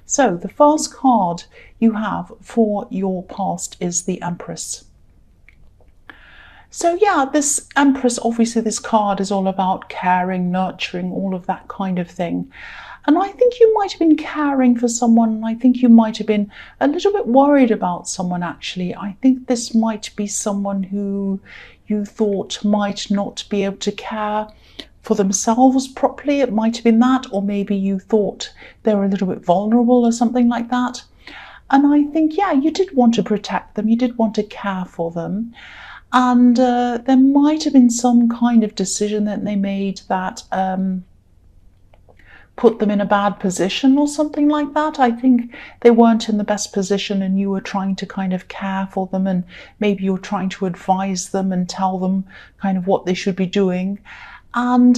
So the first card you have for your past is the Empress. So yeah, this Empress, obviously this card is all about caring, nurturing, all of that kind of thing. And I think you might have been caring for someone. I think you might have been a little bit worried about someone, actually. I think this might be someone who you thought might not be able to care for themselves properly. It might have been that, or maybe you thought they were a little bit vulnerable or something like that. And I think, yeah, you did want to protect them. You did want to care for them. And there might have been some kind of decision that they made that put them in a bad position or something like that. I think they weren't in the best position and you were trying to kind of care for them, and maybe you were trying to advise them and tell them kind of what they should be doing. And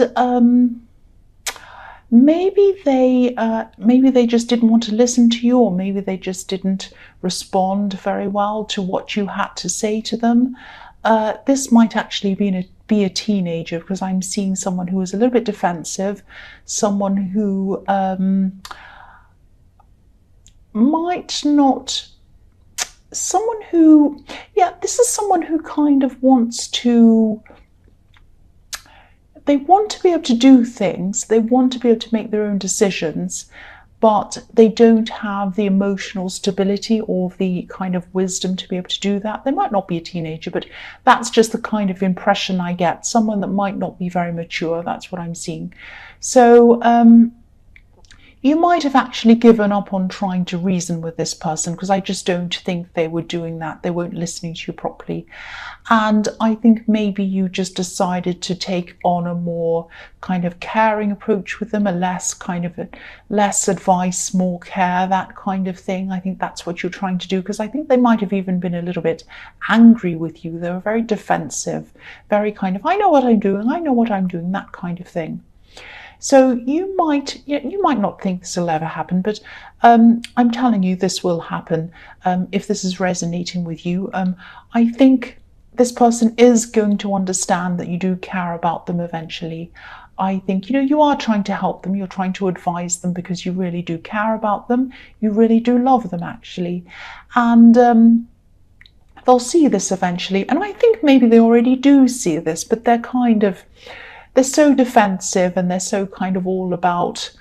maybe they just didn't want to listen to you, or maybe they just didn't respond very well to what you had to say to them. This might actually be a teenager, because I'm seeing someone who is a little bit defensive, someone who might not, someone who, yeah, this is someone who kind of wants to, they want to be able to do things, they want to be able to make their own decisions, but they don't have the emotional stability or the kind of wisdom to be able to do that. They might not be a teenager, but that's just the kind of impression I get. Someone that might not be very mature, that's what I'm seeing. So you might have actually given up on trying to reason with this person, because I just don't think they were doing that. They weren't listening to you properly. And I think maybe you just decided to take on a more kind of caring approach with them, a less advice, more care, that kind of thing. I think that's what you're trying to do, because I think they might have even been a little bit angry with you. They were very defensive, very kind of, I know what I'm doing, that kind of thing. So you might not think this will ever happen, but I'm telling you this will happen if this is resonating with you. I think this person is going to understand that you do care about them eventually. I think, you are trying to help them, you're trying to advise them because you really do care about them, you really do love them actually. And they'll see this eventually. And I think maybe they already do see this, but they're so defensive, and they're so kind of all about,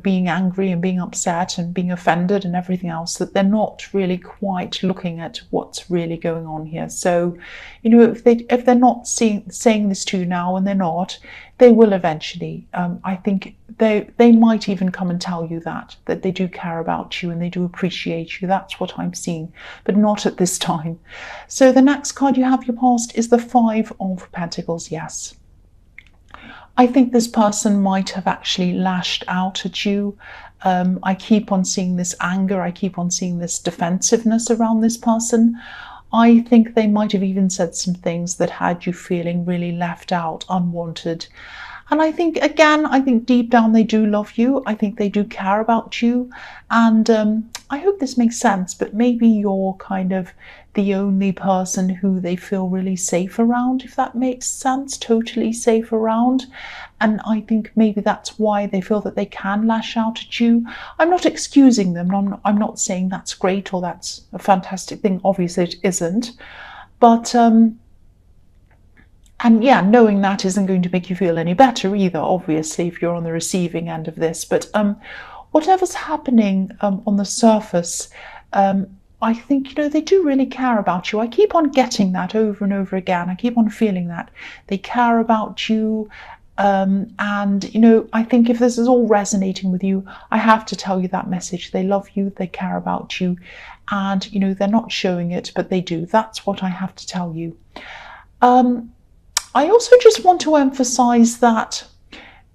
being angry and being upset and being offended and everything else, that they're not really quite looking at what's really going on here. So, if they're not saying this to you now, and they're not, they will eventually. I think they might even come and tell you that they do care about you and they do appreciate you. That's what I'm seeing, but not at this time. So the next card you have, your past, is the Five of Pentacles. Yes. I think this person might have actually lashed out at you. I keep on seeing this anger. I keep on seeing this defensiveness around this person. I think they might have even said some things that had you feeling really left out, unwanted. And I think deep down they do love you. I think they do care about you. And I hope this makes sense, but maybe you're kind of the only person who they feel really safe around, if that makes sense, totally safe around. And I think maybe that's why they feel that they can lash out at you. I'm not excusing them. I'm not saying that's great or that's a fantastic thing. Obviously it isn't. But and yeah, knowing that isn't going to make you feel any better either, obviously, if you're on the receiving end of this. But whatever's happening on the surface, I think, they do really care about you. I keep on getting that over and over again. I keep on feeling that. They care about you. And, I think if this is all resonating with you, I have to tell you that message. They love you. They care about you. And, they're not showing it, but they do. That's what I have to tell you. I also just want to emphasize that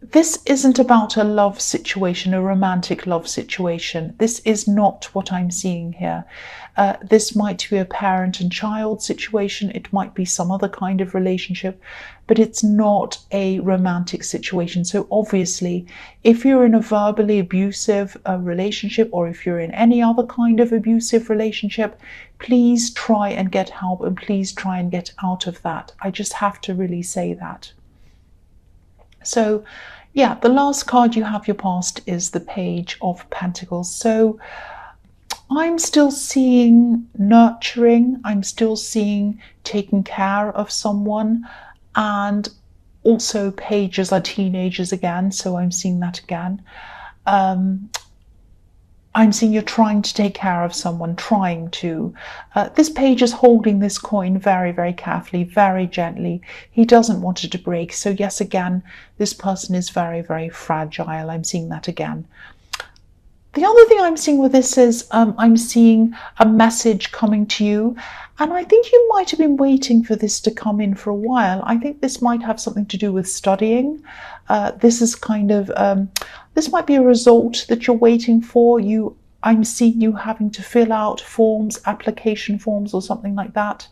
this isn't about a love situation, a romantic love situation. This is not what I'm seeing here. This might be a parent and child situation. It might be some other kind of relationship, but it's not a romantic situation. So obviously, if you're in a verbally abusive relationship, or if you're in any other kind of abusive relationship, please try and get help, and please try and get out of that. I just have to really say that. So, Yeah, the last card you have your past is the Page of Pentacles. So I'm still seeing nurturing, I'm still seeing taking care of someone, and also pages are teenagers again, so I'm seeing that again. I'm seeing you're trying to take care of someone, trying to. This page is holding this coin very, very carefully, very gently. He doesn't want it to break. So yes, again, this person is very, very fragile. I'm seeing that again. The other thing I'm seeing with this is I'm seeing a message coming to you, and I think you might have been waiting for this to come in for a while. I think this might have something to do with studying. This is kind of this might be a result that you're waiting for. I'm seeing you having to fill out forms, application forms, or something like that.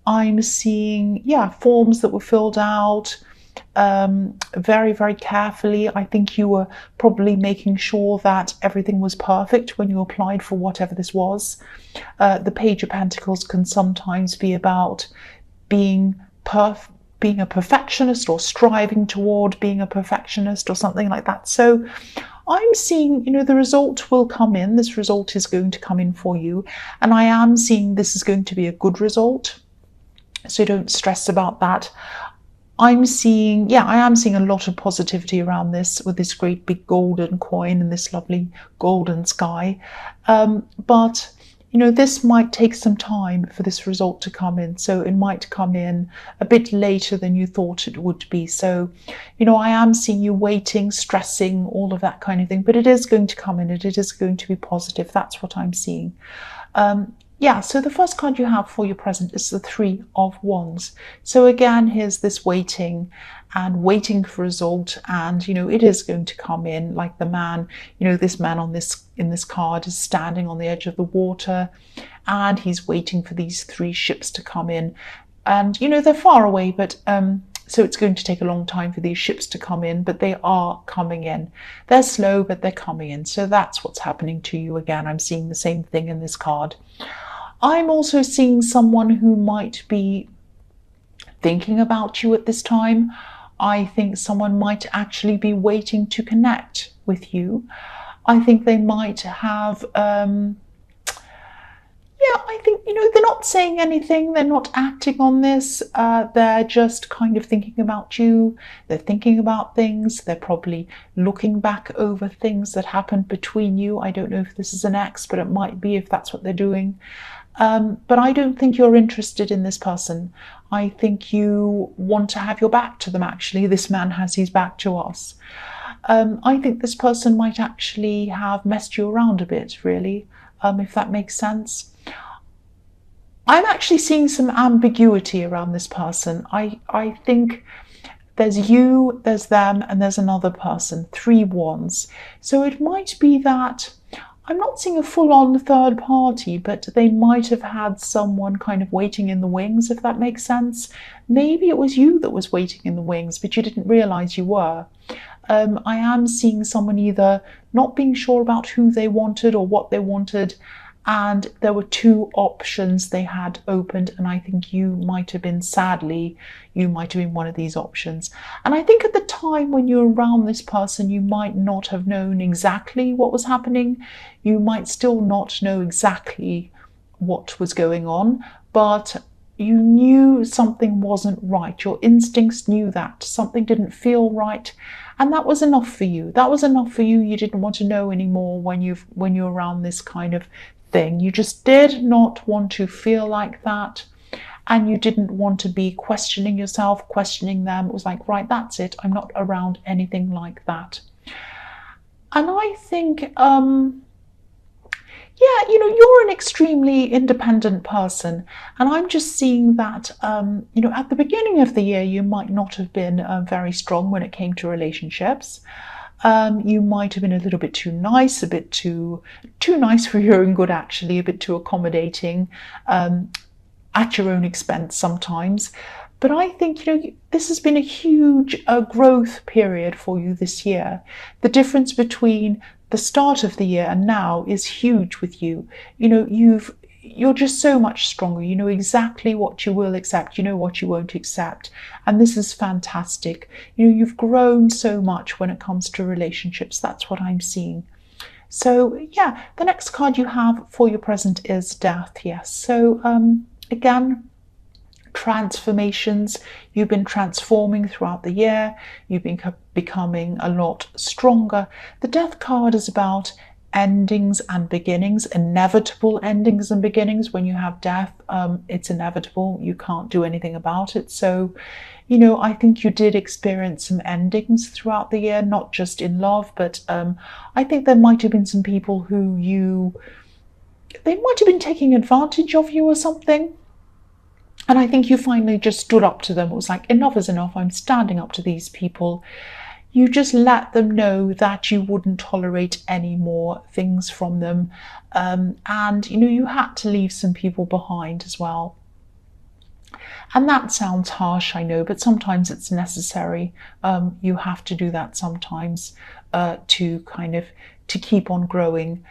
I'm seeing, yeah, forms that were filled out very, very carefully. I think you were probably making sure that everything was perfect when you applied for whatever this was. The Page of Pentacles can sometimes be about being a perfectionist, or striving toward being a perfectionist, or something like that. So I'm seeing, the result will come in. This result is going to come in for you, and I am seeing this is going to be a good result. So don't stress about that. I am seeing a lot of positivity around this, with this great big golden coin and this lovely golden sky. But this might take some time for this result to come in. So it might come in a bit later than you thought it would be. So, I am seeing you waiting, stressing, all of that kind of thing. But it is going to come in, and it is going to be positive. That's what I'm seeing. So the first card you have for your present is the Three of Wands. So again, here's this waiting and waiting for result, and it is going to come in, like the man. This man in this card is standing on the edge of the water, and he's waiting for these three ships to come in, and they're far away, but so it's going to take a long time for these ships to come in, but they are coming in. They're slow, but they're coming in. So that's what's happening to you. Again, I'm seeing the same thing in this card. I'm also seeing someone who might be thinking about you at this time. I think someone might actually be waiting to connect with you. I think they might have, I think, they're not saying anything. They're not acting on this. They're just kind of thinking about you. They're thinking about things. They're probably looking back over things that happened between you. I don't know if this is an ex, but it might be, if that's what they're doing. But I don't think you're interested in this person. I think you want to have your back to them, actually. This man has his back to us. I think this person might actually have messed you around a bit, really, if that makes sense. I'm actually seeing some ambiguity around this person. I think there's you, there's them, and there's another person, Three Wands. So it might be that, I'm not seeing a full-on third party, but they might have had someone kind of waiting in the wings, if that makes sense. Maybe it was you that was waiting in the wings, but you didn't realize you were. I am seeing someone either not being sure about who they wanted or what they wanted, and there were two options they had opened, and I think you might have been, sadly, you might have been one of these options. And I think at the time when you're around this person, you might not have known exactly what was happening. You might still not know exactly what was going on, but you knew something wasn't right. Your instincts knew that something didn't feel right, and that was enough for you. That was enough for you. You didn't want to know anymore when you're around this kind of thing. You just did not want to feel like that, and you didn't want to be questioning yourself, questioning them. It was like, right, that's it. I'm not around anything like that. And I think, you're an extremely independent person, and I'm just seeing that, at the beginning of the year, you might not have been very strong when it came to relationships. You might have been a little bit too nice, a bit too nice for your own good, actually, a bit too accommodating, at your own expense sometimes. But I think, this has been a huge growth period for you this year. The difference between the start of the year and now is huge with you. you're just so much stronger. You know exactly what you will accept, you know what you won't accept, and this is fantastic. You know, you've grown so much when it comes to relationships. That's what I'm seeing. So yeah, the next card you have for your present is Death. Yes, so again, transformations. You've been transforming throughout the year. You've been becoming a lot stronger. The Death card is about endings and beginnings, inevitable endings and beginnings. When you have death, it's inevitable. You can't do anything about it. So, you know, I think you did experience some endings throughout the year, not just in love, but I think there might have been some people who they might have been taking advantage of you or something. And I think you finally just stood up to them. It was like, enough is enough. I'm standing up to these people. You just let them know that you wouldn't tolerate any more things from them. And, you know, you had to leave some people behind as well. And that sounds harsh, I know, but sometimes it's necessary. You have to do that sometimes to keep on growing.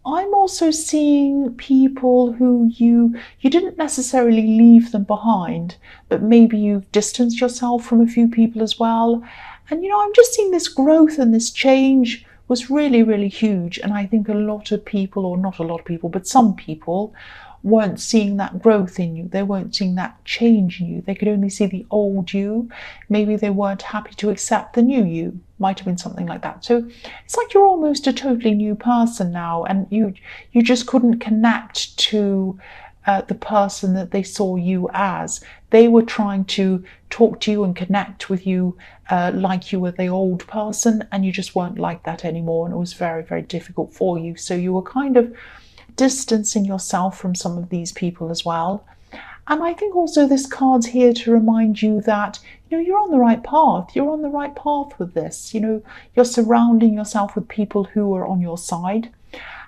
I'm also seeing people who you didn't necessarily leave them behind, but maybe you've distanced yourself from a few people as well. And, you know, I'm just seeing this growth and this change was really, really huge. And I think a lot of people, or not a lot of people, but some people weren't seeing that growth in you. They weren't seeing that change in you. They could only see the old you. Maybe they weren't happy to accept the new you. Might have been something like that. So it's like you're almost a totally new person now, and you just couldn't connect to the person that they saw you as. They were trying to talk to you and connect with you like you were the old person, and you just weren't like that anymore, and it was very, very difficult for you. So you were kind of distancing yourself from some of these people as well. And I think also this card's here to remind you that, you know, you're on the right path. You're on the right path with this. You know, you're surrounding yourself with people who are on your side.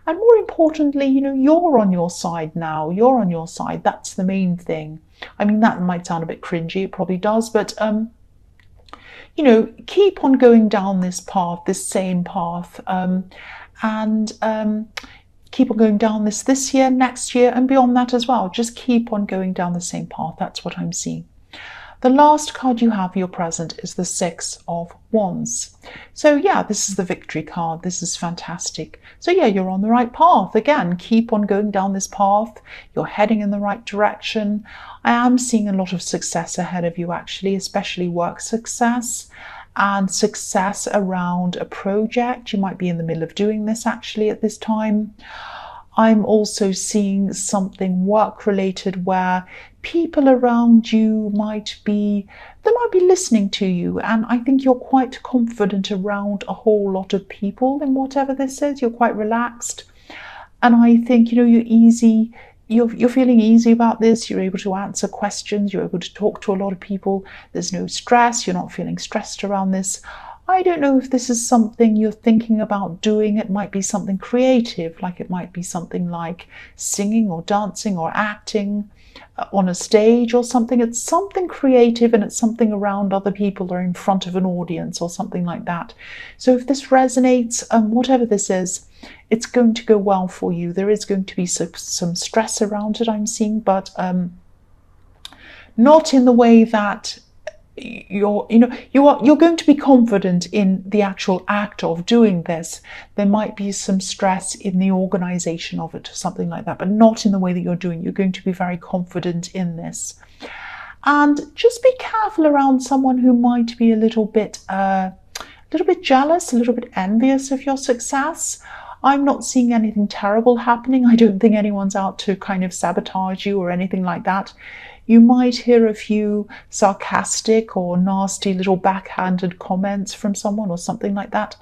And more importantly, you know, you're on your side now. You're on your side. That's the main thing. I mean, that might sound a bit cringy. It probably does. But, you know, keep on going down this path, this same path. Keep on going down this year, next year, and beyond that as well. Just keep on going down the same path. That's what I'm seeing. The last card you have, your present, is the Six of Wands. So yeah, this is the victory card. This is fantastic. So yeah, you're on the right path. Again, keep on going down this path. You're heading in the right direction. I am seeing a lot of success ahead of you, actually, especially work success and success around a project. You might be in the middle of doing this actually at this time. I'm also seeing something work related where people around you might be listening to you, and I think you're quite confident around a whole lot of people in whatever this is. You're quite relaxed, and I think, you know, you're easy. You're feeling easy about this. You're able to answer questions. You're able to talk to a lot of people. There's no stress. You're not feeling stressed around this. I don't know if this is something you're thinking about doing. It might be something creative, like it might be something like singing or dancing or acting on a stage or something. It's something creative, and it's something around other people or in front of an audience or something like that. So if this resonates, whatever this is, it's going to go well for you. There is going to be some stress around it, I'm seeing, but not in the way that you're going to be confident in the actual act of doing this. There might be some stress in the organization of it or something like that, but not in the way that you're doing. You're going to be very confident in this. And just be careful around someone who might be a little bit jealous, a little bit envious of your success. I'm not seeing anything terrible happening. I don't think anyone's out to kind of sabotage you or anything like that. You might hear a few sarcastic or nasty little backhanded comments from someone or something like that.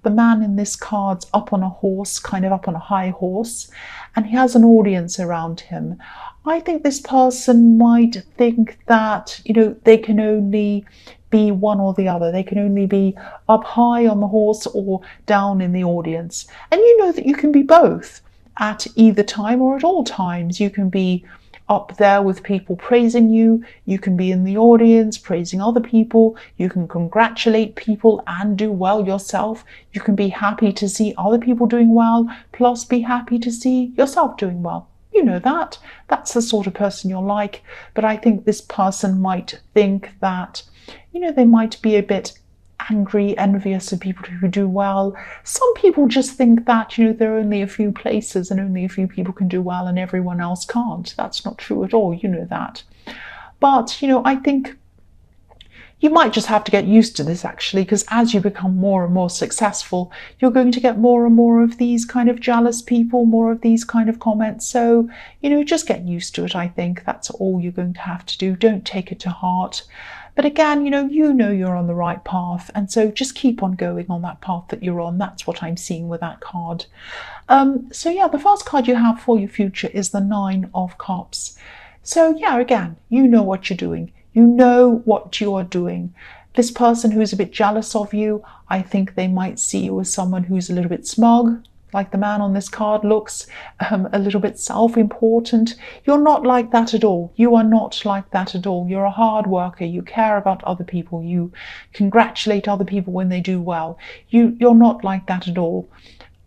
The man in this card's up on a horse, kind of up on a high horse, and he has an audience around him. I think this person might think that, you know, they can only be one or the other. They can only be up high on the horse or down in the audience. And you know that you can be both at either time or at all times. You can be up there with people praising you. You can be in the audience praising other people. You can congratulate people and do well yourself. You can be happy to see other people doing well, plus be happy to see yourself doing well. You know that. That's the sort of person you're like. But I think this person might think that, they might be a bit angry, envious of people who do well. Some people just think that, there are only a few places and only a few people can do well and everyone else can't. That's not true at all, you know that. But, I think you might just have to get used to this, actually, because as you become more and more successful, you're going to get more and more of these kind of jealous people, more of these kind of comments. So, just get used to it, I think. That's all you're going to have to do. Don't take it to heart. But again, you know you're on the right path. And so just keep on going on that path that you're on. That's what I'm seeing with that card. So yeah, the first card you have for your future is the 9 of Cups. So yeah, again, you know what you're doing. You know what you are doing. This person who's a bit jealous of you, I think they might see you as someone who's a little bit smug, like the man on this card looks, a little bit self-important. You're not like that at all. You are not like that at all. You're a hard worker. You care about other people. You congratulate other people when they do well. You're not like that at all.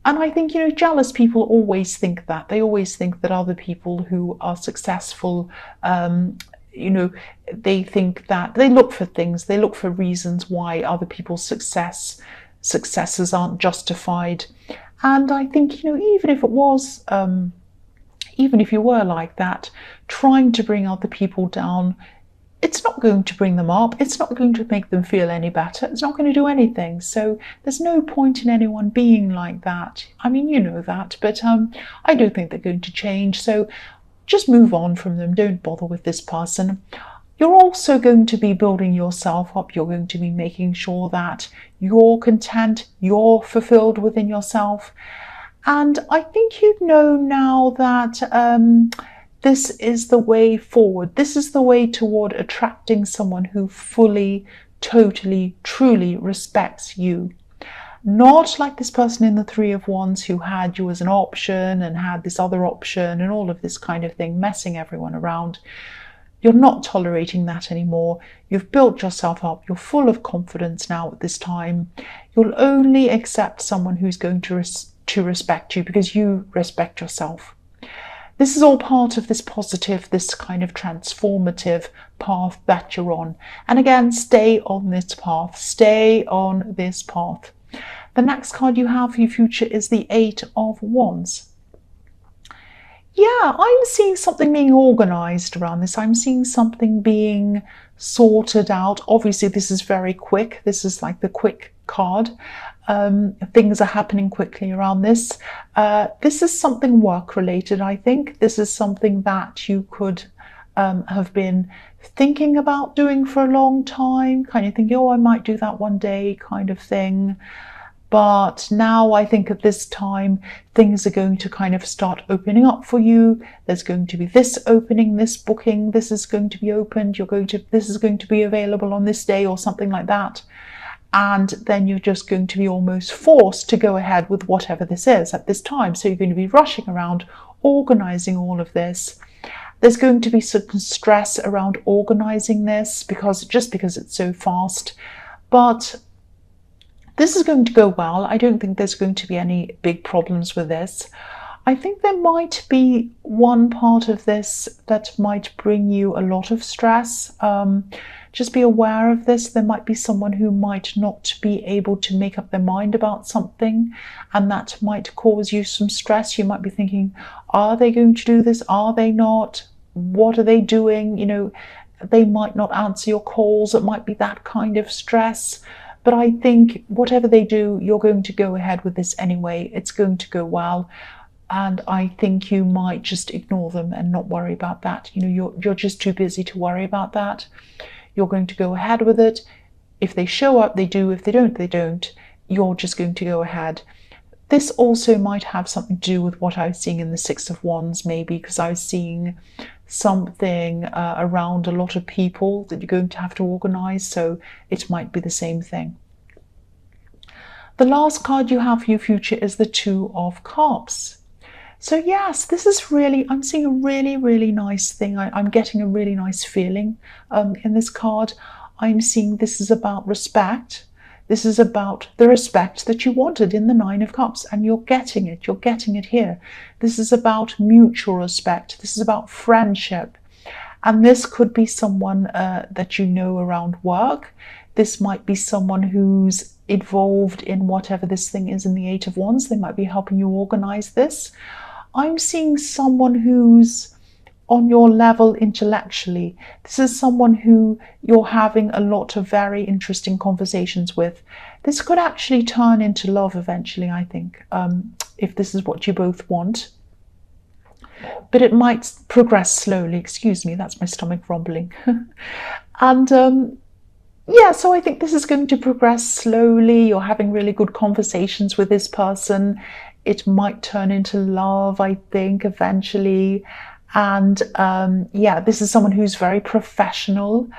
And I think, jealous people always think that. They always think that other people who are successful, they think that they look for things, they look for reasons why other people's successes aren't justified. And I think, even if it was, even if you were like that, trying to bring other people down, it's not going to bring them up. It's not going to make them feel any better. It's not going to do anything. So there's no point in anyone being like that. I mean, you know that, but I don't think they're going to change. So just move on from them. Don't bother with this person. You're also going to be building yourself up. You're going to be making sure that you're content, you're fulfilled within yourself. And I think you know now that this is the way forward. This is the way toward attracting someone who fully, totally, truly respects you. Not like this person in the 3 of Wands who had you as an option and had this other option and all of this kind of thing, messing everyone around. You're not tolerating that anymore. You've built yourself up. You're full of confidence now at this time. You'll only accept someone who's going to respect you because you respect yourself. This is all part of this positive, this kind of transformative path that you're on. And again, stay on this path. Stay on this path. The next card you have for your future is the 8 of Wands. Yeah, I'm seeing something being organized around this. I'm seeing something being sorted out. Obviously, this is very quick. This is like the quick card. Things are happening quickly around this. This is something work-related, I think. This is something that you could have been thinking about doing for a long time, kind of thinking, oh, I might do that one day kind of thing. But now I think at this time, things are going to kind of start opening up for you. There's going to be this opening, this booking, this is going to be opened. This is going to be available on this day or something like that. And then you're just going to be almost forced to go ahead with whatever this is at this time. So you're going to be rushing around, organizing all of this. There's going to be certain stress around organizing this because it's so fast. But this is going to go well. I don't think there's going to be any big problems with this. I think there might be one part of this that might bring you a lot of stress. Just be aware of this. There might be someone who might not be able to make up their mind about something, and that might cause you some stress. You might be thinking, are they going to do this? Are they not? What are they doing? They might not answer your calls. It might be that kind of stress. But I think whatever they do, you're going to go ahead with this anyway. It's going to go well. And I think you might just ignore them and not worry about that. You're just too busy to worry about that. You're going to go ahead with it. If they show up, they do. If they don't, they don't. You're just going to go ahead. This also might have something to do with what I was seeing in the 6 of Wands, maybe, because I was seeing something around a lot of people that you're going to have to organize, so it might be the same thing. The last card you have for your future is the 2 of Cups. So yes, this is really, I'm seeing a really, really nice thing. I'm getting a really nice feeling in this card. I'm seeing this is about respect. This is about the respect that you wanted in the Nine of Cups, and you're getting it. You're getting it here. This is about mutual respect. This is about friendship. And this could be someone that you know around work. This might be someone who's involved in whatever this thing is in the Eight of Wands. They might be helping you organize this. I'm seeing someone who's on your level intellectually. This is someone who you're having a lot of very interesting conversations with. This could actually turn into love eventually, I think, if this is what you both want. But it might progress slowly. Excuse me, that's my stomach rumbling. And yeah, so I think this is going to progress slowly. You're having really good conversations with this person. It might turn into love, I think, eventually. And yeah, this is someone who's very professional.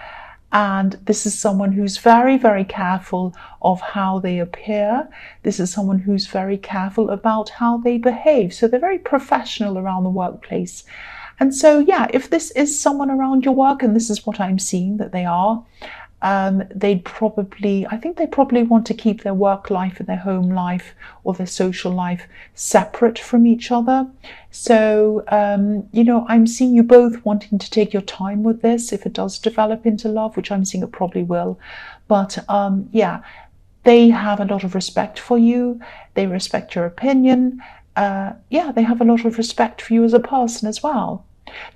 And this is someone who's very, very careful of how they appear. This is someone who's very careful about how they behave. So they're very professional around the workplace. And so, yeah, if this is someone around your work, and this is what I'm seeing that they are, I think they probably want to keep their work life and their home life or their social life separate from each other. So, you know, I'm seeing you both wanting to take your time with this if it does develop into love, which I'm seeing it probably will. But yeah, they have a lot of respect for you. They respect your opinion. Yeah, they have a lot of respect for you as a person as well.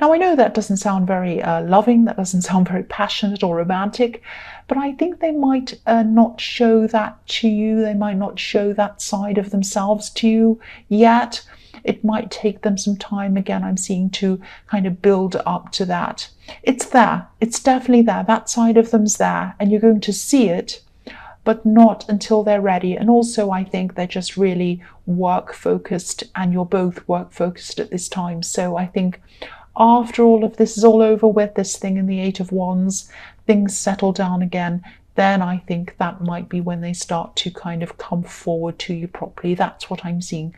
Now, I know that doesn't sound very loving, that doesn't sound very passionate or romantic, but I think they might not show that to you. They might not show that side of themselves to you yet. It might take them some time, again, I'm seeing, to kind of build up to that. It's there. It's definitely there. That side of them's there, and you're going to see it, but not until they're ready. And also, I think they're just really work focused, and you're both work focused at this time. So I think after all of this is all over with, this thing in the Eight of Wands, things settle down again, then I think that might be when they start to kind of come forward to you properly. That's what I'm seeing.